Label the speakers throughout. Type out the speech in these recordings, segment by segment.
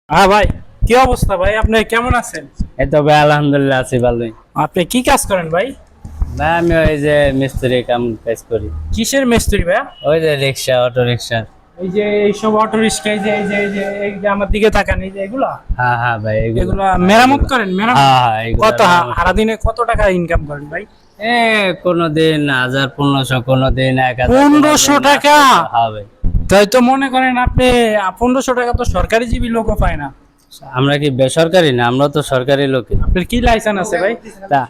Speaker 1: হ্যাঁ ভাই, কি অবস্থা ভাই? আপনি কেমন আছেন?
Speaker 2: এই তো ভাই আলহামদুলিল্লাহ আছি ভালোই।
Speaker 1: আপনি কি কাজ করেন ভাই?
Speaker 2: ভাই আমি ওই যে মিস্ত্রি কাজ করি।
Speaker 1: কিসের মিস্ত্রি ভাই?
Speaker 2: ওই যে রিক্সা, অটো রিক্সা।
Speaker 1: এই যে এইসব অটো রিক্সা, এই যে আমার দিকে তাকান, এই যে এগুলা
Speaker 2: হ্যাঁ হ্যাঁ ভাই
Speaker 1: এগুলা মেরামত করেন? মেরামত
Speaker 2: হ্যাঁ হ্যাঁ এগুলা
Speaker 1: কত
Speaker 2: মেরামত।
Speaker 1: সারাদিনে কত টাকা ইনকাম করেন ভাই?
Speaker 2: কোনদিন 1000 1500, কোনদিন 1000,
Speaker 1: 1500 টাকা?
Speaker 2: হ্যাঁ ভাই।
Speaker 1: তাই তো মনে করেন আপনি 1500 টাকা তো সরকারি জীবী লোকও পায় না।
Speaker 2: আমরা কি বেসরকারি না? আমরা তো সরকারি লোকই।
Speaker 1: আপনার কি লাইসেন্স আছে ভাই?
Speaker 2: তা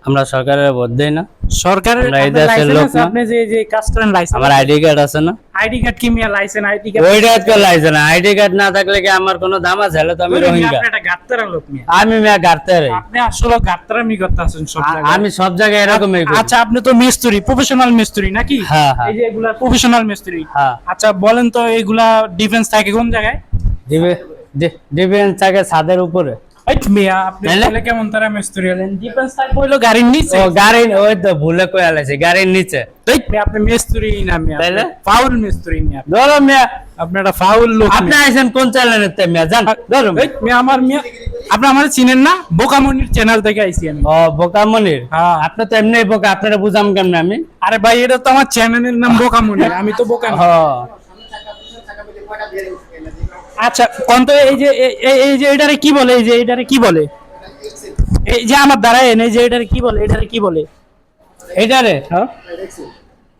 Speaker 2: আমরা সরকারের ভোট দেই না।
Speaker 1: সরকারের
Speaker 2: আমরা এই
Speaker 1: আপনার
Speaker 2: দেশের
Speaker 1: লাইসেন্স
Speaker 2: লোক
Speaker 1: আছে?
Speaker 2: না।
Speaker 1: আপনি যে কাজ করেন লাইসেন্স?
Speaker 2: আমার আইডি কার্ড আছে না?
Speaker 1: আইডি কার্ড কি মিয়া? লাইসেন্স আইডি কার্ড
Speaker 2: ওইটা তো লাইসেন্স, আইডি কার্ড না থাকলে কি আমার কোনো দাম আছে? হলে তো আমি রোহিঙ্গা।
Speaker 1: আপনি একটা গাত্তারা লোক মিয়া।
Speaker 2: আমি মিয়া গাড়তে রে।
Speaker 1: আপনি আসলে গাত্তারামি করতেছেন সব জায়গায়।
Speaker 2: আমি সব জায়গায় এরকমই করি।
Speaker 1: আচ্ছা, আপনি তো মিস্ত্রি, প্রফেশনাল মিস্ত্রি নাকি?
Speaker 2: হ্যাঁ, হ্যাঁ।
Speaker 1: এই যে এগুলা প্রফেশনাল মিস্ত্রি।
Speaker 2: হ্যাঁ।
Speaker 1: আচ্ছা বলেন তো, এগুলা ডিফেন্স থাকে কোন জায়গায়?
Speaker 2: ডিফেন্স থাকে ছাদের উপরে।
Speaker 1: এই মিয়া, আপনি
Speaker 2: তাইলে?
Speaker 1: তাহলে কেমন তারা মিস্ত্রি হলেন? ডিফেন্স থাকে হইলো গাড়ির নিচে।
Speaker 2: ও গাড়ি, ওই তো ভুলে কই আলাইছি, গাড়ির নিচে।
Speaker 1: এই মিয়া, আপনি মিস্ত্রি না মিয়া?
Speaker 2: তাইলে?
Speaker 1: ফাউল মিস্ত্রি মিয়া।
Speaker 2: ধরো মিয়া,
Speaker 1: আপনি একটা ফাউল লোক
Speaker 2: আপনি
Speaker 1: মিয়া।
Speaker 2: আইছেন কোন চ্যানেলের তে মিয়া? জান ধরো
Speaker 1: এই মিয়া, আমার মিয়া, আপনি আমার চিনেন না? বোকামনির চ্যানেল থেকে আইছি আমি।
Speaker 2: ও বোকামনির।
Speaker 1: হ্যাঁ।
Speaker 2: আপনি তো এমনি বোকা, আপনারা বুঝাম কেমনে আমি?
Speaker 1: আরে ভাই, এটা তো আমার চ্যানেলের নাম বোকামনির, আমি তো বোকা না।
Speaker 2: ও
Speaker 1: আচ্ছা কোন তো, এই যে এটারে কি বলে? এই যে এটারে কি বলে? এই যে আমার দাঁড়ায়, এই যে এটারে কি বলে? এটারে কি বলে?
Speaker 2: এইটারে
Speaker 1: হ্যাঁ,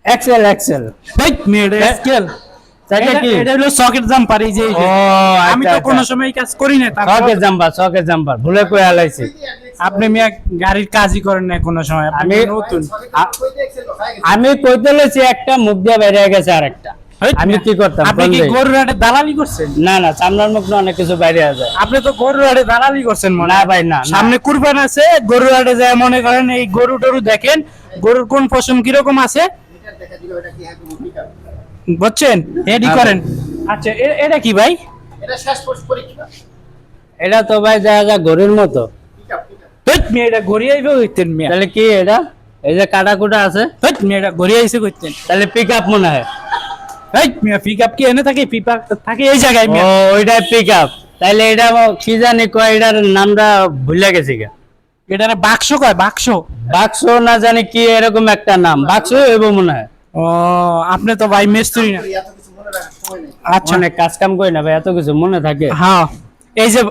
Speaker 2: এক্সেল এক্সেল।
Speaker 1: ভাই মেয়েটা স্কেল।
Speaker 2: তাইলে কি?
Speaker 1: এটা হলো সকেট জাম্পার। এই যে
Speaker 2: ও
Speaker 1: আমি
Speaker 2: আচ্ছা
Speaker 1: তো কোনো
Speaker 2: আচ্ছা।
Speaker 1: সময় এই কাজ করি না।
Speaker 2: সকেট জাম্পার, সকেট জাম্পার ভুলে কই আলাইছি।
Speaker 1: আপনি মিয়া গাড়ির কাজই করেন না কোনো সময়? আপনি
Speaker 2: আমি
Speaker 1: নতুন।
Speaker 2: আমি কইতে লইছি একটা, মুখ দিয়ে বাইরে গেছে আরেকটা। আমি কি করতাম?
Speaker 1: আপনি কি
Speaker 2: কোন দিক?
Speaker 1: গরুর হাটে দালালি করছেন?
Speaker 2: না না, চামড়ার মুখ না, অনেক কিছু বাইরে যায়।
Speaker 1: আপনি তো গরুর হাটে দালালি করছেন মনে
Speaker 2: না
Speaker 1: হয়।
Speaker 2: ভাই না, না।
Speaker 1: সামনে কুরবান আছে, গরুর হাটে যায় মনে করেন এই গরু টরু দেখেন, গরুর কোন পশম কিরকম আছে বুঝছেন, এডি
Speaker 2: হ্যাঁ
Speaker 1: করেন। আচ্ছা এটা কি ভাই?
Speaker 2: এটা তো ভাই যা যা গরুর মতো।
Speaker 1: হেট মেয়ে, এটা গড়ি আইবে কইতেন মিয়া?
Speaker 2: তাহলে কি এটা? এই যে কাটা কুটা আছে,
Speaker 1: হেট মেয়ে, এটা গড়ি আইছে কইতেন?
Speaker 2: তাহলে পিক আপ মনে হয়।
Speaker 1: হেট মিয়া, পিকআপ কি এনে থাকে? পিকআপ থাকে এই জায়গায়
Speaker 2: ও
Speaker 1: মিয়া।
Speaker 2: ওইটা পিক আপ। তাইলে এটা কি জানি কয়, এটার নামটা ভুলে গেছি গা।
Speaker 1: এটারে বাক্স কয়, বাক্স।
Speaker 2: বাক্স না জানি কি এরকম একটা নাম, বাক্স হইব মনে হয়।
Speaker 1: ও, আপনি তো ভাই মিস্ত্রি না। আচ্ছা,
Speaker 2: অনেক কাজ কাম করি না ভাই, এত কিছু মনে থাকে।
Speaker 1: হ্যাঁ এই যে,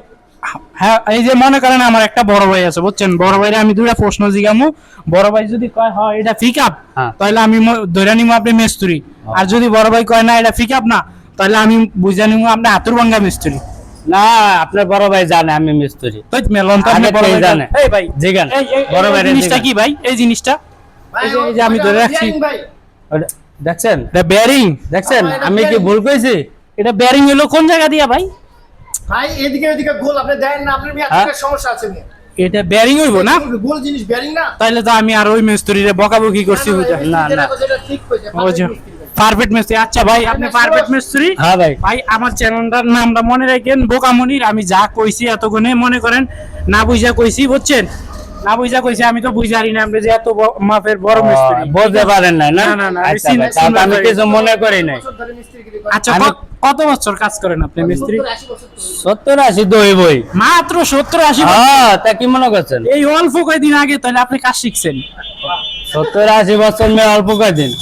Speaker 1: হ্যাঁ এই যে মনে করেন আমার একটা বড় ভাই আছে বুঝছেন, বড় ভাইরে আমি দুইটা প্রশ্ন জিজ্ঞামু, বড় ভাই যদি কয় হয় এটা পিকআপ,
Speaker 2: হ্যাঁ।
Speaker 1: তাহলে আমি ধরে নিমু আপনি মিস্ত্রি। আর যদি বড় ভাই কয় না এটা পিকআপ না, তাহলে আমি বুঝে নিমু আপনি হাতুর ভাঙ্গা মিস্ত্রি।
Speaker 2: না, আপনার বড় ভাই জানে আমি মিস্ত্রি।
Speaker 1: তো মেলন তো আপনি
Speaker 2: আগে
Speaker 1: বড়
Speaker 2: থেকে
Speaker 1: ভাই
Speaker 2: জানে।
Speaker 1: এই ভাই
Speaker 2: জিগান,
Speaker 1: বড়
Speaker 2: বড়
Speaker 1: ভাই
Speaker 2: ভাইরে
Speaker 1: জিনিসটা
Speaker 2: জিগান।
Speaker 1: কি ভাই? এই জিনিসটা এই যে আমি ধরে রাখছি,
Speaker 2: ওটা দেখছেন?
Speaker 1: এটা বেয়ারিং।
Speaker 2: দেখছেন আমি কি ভুল কইছি?
Speaker 1: এটা বেয়ারিং হলো কোন জায়গা দিয়া ভাই?
Speaker 3: ভাই এদিকে ওদিকে গোল আপনি দেন না, আপনার মিয়া
Speaker 2: হ্যাঁ?
Speaker 3: থেকে সমস্যা আছে মিয়া।
Speaker 1: এটা বেয়ারিং হইব না?
Speaker 3: গোল জিনিস বেরিং না।
Speaker 1: তাইলে তো আমি আর ওই মিস্ত্রিরে বকাবকি করছি বুঝা।
Speaker 2: না, না।
Speaker 3: যেটা ঠিক কইছে
Speaker 1: ওই যে পারফেক্ট মিস্ত্রি। আচ্ছা ভাই, আপনি পারফেক্ট মিস্ত্রি?
Speaker 2: হ্যাঁ ভাই।
Speaker 1: ভাই আমার চ্যানেলটার নামটা মনে রাখেন, বোকামনির। আমি যা কইছি এতক্ষণে মনে করেন না বুঝা কইছি বুঝছেন, না বুঝা কইছি। আমি তো বুঝারি না আপনি যে এত মাপের বড় মিস্ত্রি।
Speaker 2: বলতে পারেন না? না
Speaker 1: না, না, না, আমি
Speaker 2: আচ্ছা ভাই,
Speaker 1: চিন্তা
Speaker 2: তাহলে আমি
Speaker 1: করি।
Speaker 2: কিছু মনে করি নাই।
Speaker 3: বছর ধরে মিস্ত্রিগিরি করে।
Speaker 1: আচ্ছা
Speaker 2: আমি-
Speaker 1: কত বছর কাজ করেন আপনি মিস্ত্রি?
Speaker 3: 80 বছর তো।
Speaker 2: 70 80 দই বই।
Speaker 1: মাত্র 70-80
Speaker 2: হ্যাঁ, তা কি মনে করছেন?
Speaker 1: এই অল্প কয়েকদিন আগে তাহলে আপনি কাজ শিখছেন।
Speaker 2: 70 80 বছর মেয়ে অল্প কয়দিন।